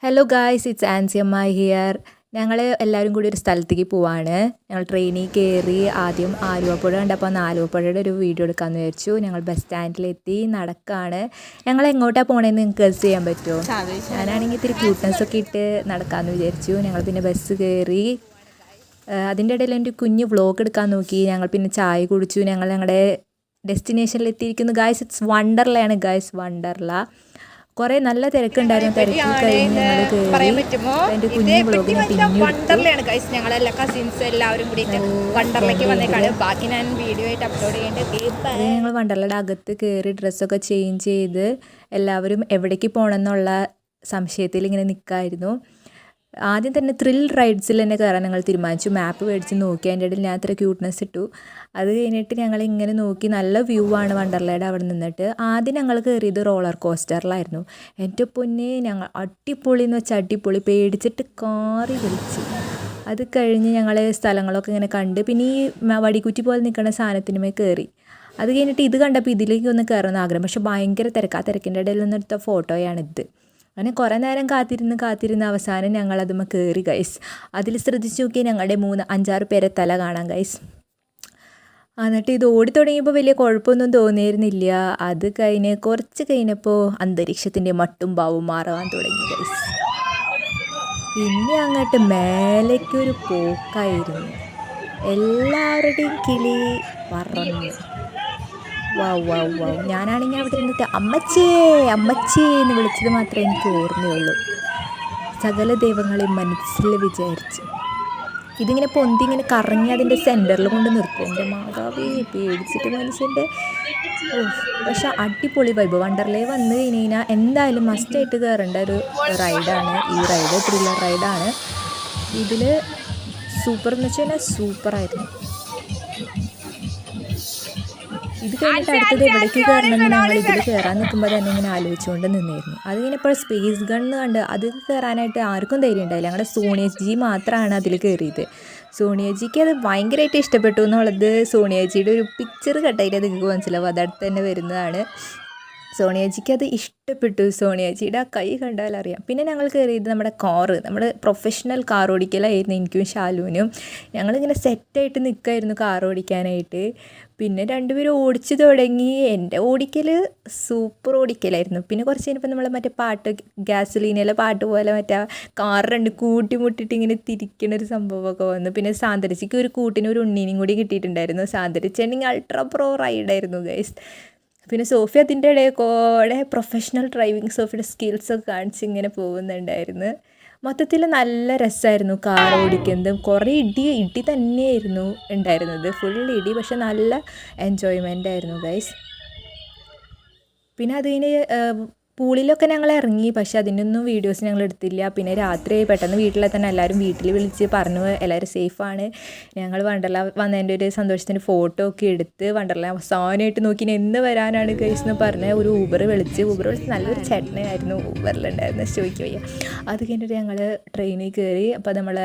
Hello guys, it's Ansiyamma here. ഞങ്ങൾ എല്ലാവരും കൂടി ഒരു സ്ഥലത്തേക്ക് പോവാണ്. ഞങ്ങൾ ട്രെയിനിൽ കയറി ആദ്യം ആലുവപ്പുഴ കണ്ടപ്പോൾ ആലുവപ്പുഴയുടെ ഒരു വീഡിയോ എടുക്കാമെന്ന് വിചാരിച്ചു. ഞങ്ങൾ ബസ് സ്റ്റാൻഡിലെത്തി നടക്കുകയാണ്. ഞങ്ങൾ എങ്ങോട്ടാണ് പോകണമെന്ന് നിങ്ങൾക്ക് ഗസ് ചെയ്യാൻ പറ്റുമോ? ഞാനാണെങ്കിൽ ഇത്തിരി ക്യൂട്ട്നെസ്സൊക്കെ ഇട്ട് നടക്കാമെന്ന് വിചാരിച്ചു. ഞങ്ങൾ പിന്നെ ബസ് കയറി. അതിൻ്റെ ഇടയിൽ എൻ്റെ കുഞ്ഞ് വ്ളോഗ് എടുക്കാൻ നോക്കി. ഞങ്ങൾ പിന്നെ ചായ കുടിച്ചു. ഞങ്ങളുടെ ഡെസ്റ്റിനേഷനിലെത്തിയിരിക്കുന്നു ഗായ്സ്. ഇറ്റ്സ് വണ്ടർലയാണ് ഗായ്സ്, വണ്ടർല. കുറേ നല്ല തിരക്കുണ്ടായിരുന്നു. തിരക്കി കഴിഞ്ഞ് ഞങ്ങൾ കയറി. എൻ്റെ കുഞ്ഞു വ്ളോഗ് ഞാൻ പിന്നെ വണ്ടർലയാണ് ഗൈസ്. ഞങ്ങളെല്ലാ കസിൻസ് എല്ലാവരും കൂടിയിട്ട് വണ്ടർലയ്ക്ക് വന്നേക്കാണ്. ബാക്കി ഞാൻ വീഡിയോ ആയിട്ട് അപ്ലോഡ് ചെയ്യേണ്ടത്. ഞങ്ങൾ വണ്ടർലയുടെ അകത്ത് കയറി ഡ്രസ്സൊക്കെ ചേഞ്ച് ചെയ്ത് എല്ലാവരും എവിടേക്ക് പോകണം എന്നുള്ള സംശയത്തിൽ ഇങ്ങനെ നിൽക്കായിരുന്നു. ആദ്യം തന്നെ ത്രിൽ റൈഡ്സിൽ തന്നെ കയറാൻ ഞങ്ങൾ തീരുമാനിച്ചു. മാപ്പ് മേടിച്ച് നോക്കി. അതിൻ്റെ ഇടയിൽ ഞാൻ അത്ര ക്യൂട്ട്നെസ് ഇട്ടു. അത് കഴിഞ്ഞിട്ട് ഞങ്ങൾ ഇങ്ങനെ നോക്കി. നല്ല വ്യൂ ആണ് വണ്ടർലയുടെ അവിടെ നിന്നിട്ട്. ആദ്യം ഞങ്ങൾ കയറിയത് റോളർ കോസ്റ്ററിലായിരുന്നു. എൻ്റെ പൊന്നെ, ഞങ്ങൾ അടിപൊളി എന്ന് വെച്ചാൽ അടിപൊളി. പേടിച്ചിട്ട് കാറി വിളിച്ചു. അത് കഴിഞ്ഞ് ഞങ്ങൾ സ്ഥലങ്ങളൊക്കെ ഇങ്ങനെ കണ്ട് പിന്നെ ഈ വടിക്കുറ്റി പോലെ നിൽക്കുന്ന സാധനത്തിനുമേ കയറി. അത് കഴിഞ്ഞിട്ട് ഇത് കണ്ടപ്പോൾ ഇതിലേക്ക് ഒന്ന് കയറണമെന്ന് ആഗ്രഹം. പക്ഷെ ഭയങ്കര തിരക്ക്. ആ തിരക്കിൻ്റെ ഇടയിൽ നിന്നെടുത്ത ഫോട്ടോയാണിത്. അങ്ങനെ കുറേ നേരം കാത്തിരുന്ന് അവസാനം ഞങ്ങളതുമ്മ കയറി ഗൈസ്. അതിൽ ശ്രദ്ധിച്ച് നോക്കിയാൽ ഞങ്ങളുടെ 5-6 പേരെ തല കാണാം ഗൈസ്. എന്നിട്ട് ഇത് ഓടി തുടങ്ങിയപ്പോൾ വലിയ കുഴപ്പമൊന്നും തോന്നിയിരുന്നില്ല. അത് കുറച്ച് കഴിഞ്ഞപ്പോൾ അന്തരീക്ഷത്തിൻ്റെ മട്ടും ഭാവവും മാറാൻ തുടങ്ങി ഗൈസ്. പിന്നെ അങ്ങോട്ട് മേലേക്കൊരു പോക്കായിരുന്നു. എല്ലാവരുടെയും കിളി പറന്നു. വാവ്. ഞാനാണെങ്കിൽ അവിടെ ഇരുന്നിട്ട് അമ്മച്ചേ എന്ന് വിളിച്ചത് മാത്രമേ എനിക്ക് ഓർമ്മയുള്ളൂ. സകല ദൈവങ്ങളെയും മനസ്സിൽ വിചാരിച്ചു. ഇതിങ്ങനെ പൊന്തി ഇങ്ങനെ കറങ്ങി അതിൻ്റെ സെൻറ്ററിൽ കൊണ്ട് നിർത്തും. എൻ്റെ മാതാവേ, പേടിച്ചിട്ട് മനുഷ്യൻ്റെ. പക്ഷെ അടിപൊളി വൈബ്. വണ്ടർലയിൽ വന്നു കഴിഞ്ഞാൽ എന്തായാലും മസ്റ്റായിട്ട് കയറേണ്ട ഒരു റൈഡാണ് ഈ റൈഡ്. ത്രില്ലർ റൈഡാണ്. ഇതിൽ സൂപ്പർ എന്ന് വെച്ച് കഴിഞ്ഞാൽ സൂപ്പറായിരുന്നു. ഇത് കഴിഞ്ഞിട്ട് അടുത്തത് എവിടേക്ക് കയറണമെന്ന് ഞങ്ങൾ ഇതിൽ കയറാൻ നിൽക്കുമ്പോൾ തന്നെ ഇങ്ങനെ ആലോചിച്ചുകൊണ്ട് നിന്നായിരുന്നു. അത് കഴിഞ്ഞപ്പോൾ സ്പേസ് ഗണ്ണ് കണ്ട് അത് കയറാനായിട്ട് ആർക്കും ധൈര്യം ഉണ്ടായില്ല. ഞങ്ങളുടെ സോണിയജി മാത്രമാണ് അതിൽ കയറിയത്. സോണിയജിക്ക് അത് ഭയങ്കരമായിട്ട് ഇഷ്ടപ്പെട്ടു എന്നുള്ളത് സോണിയജിയുടെ ഒരു പിക്ചർ കട്ടായിട്ട് നിങ്ങൾക്ക് മനസ്സിലാവും. അതടുത്ത് തന്നെ വരുന്നതാണ്. സോണിയജിക്ക് അത് ഇഷ്ടപ്പെട്ടു. സോണിയജിയുടെ ആ കൈ കണ്ടാൽ അറിയാം. പിന്നെ ഞങ്ങൾ കയറിയത് നമ്മുടെ പ്രൊഫഷണൽ കാർ ഓടിക്കലായിരുന്നു എനിക്കും ഷാലുവിനും. ഞങ്ങളിങ്ങനെ സെറ്റായിട്ട് നിൽക്കായിരുന്നു കാർ ഓടിക്കാനായിട്ട്. പിന്നെ രണ്ടുപേരും ഓടിച്ചു തുടങ്ങി. എൻ്റെ ഓടിക്കൽ സൂപ്പർ ഓടിക്കലായിരുന്നു. പിന്നെ കുറച്ച് കഴിഞ്ഞപ്പോൾ നമ്മൾ മറ്റേ പാട്ട്, ഗ്യാസലീനയിലെ പാട്ട് പോലെ മറ്റേ കാർ രണ്ട് കൂട്ടിമുട്ടിട്ട് ഇങ്ങനെ തിരിക്കണൊരു സംഭവമൊക്കെ വന്നു. പിന്നെ സാന്ത്വനച്ചിക്ക് ഒരു കൂട്ടിന് ഒരു ഉണ്ണീനും കൂടി കിട്ടിയിട്ടുണ്ടായിരുന്നു. സാന്ത്വനിച്ചാണെങ്കിൽ അൾട്രാ പ്രോ റൈഡായിരുന്നു ഗൈസ്. പിന്നെ സോഫി അതിൻ്റെ ഇടയിൽ കൂടെ പ്രൊഫഷണൽ ഡ്രൈവിംഗ് സോഫിയുടെ സ്കിൽസൊക്കെ കാണിച്ച് ഇങ്ങനെ പോകുന്നുണ്ടായിരുന്നു. മൊത്തത്തിൽ നല്ല രസമായിരുന്നു കാർ ഓടിക്കുന്നതും. കുറേ ഇടി തന്നെയായിരുന്നു ഉണ്ടായിരുന്നത്. ഫുൾ ഇടി, പക്ഷെ നല്ല എൻജോയ്മെൻ്റ് ആയിരുന്നു ഗൈസ്. പിന്നെ അതിന് പൂളിലൊക്കെ ഞങ്ങൾ ഇറങ്ങി. പക്ഷെ അതിനൊന്നും വീഡിയോസ് ഞങ്ങൾ എടുത്തില്ല. പിന്നെ രാത്രി പെട്ടെന്ന് വീട്ടിലെ തന്നെ എല്ലാവരും വീട്ടിൽ വിളിച്ച് പറഞ്ഞു എല്ലാവരും സേഫാണ്. ഞങ്ങൾ വണ്ടർല വന്നതിൻ്റെ ഒരു സന്തോഷത്തിന് ഫോട്ടോ ഒക്കെ എടുത്ത് വണ്ടർല അവസാനമായിട്ട് നോക്കി എന്ന് വരാനാണ് ഗൈസ് എന്ന് പറഞ്ഞ് ഒരു ഊബർ വിളിച്ച് നല്ലൊരു ചേട്ടനായിരുന്നു ഊബറിലുണ്ടായിരുന്നു. ചോദിക്കുക വയ്യ. അത് കഴിഞ്ഞിട്ട് ഞങ്ങൾ ട്രെയിനിൽ കയറി. അപ്പോൾ നമ്മൾ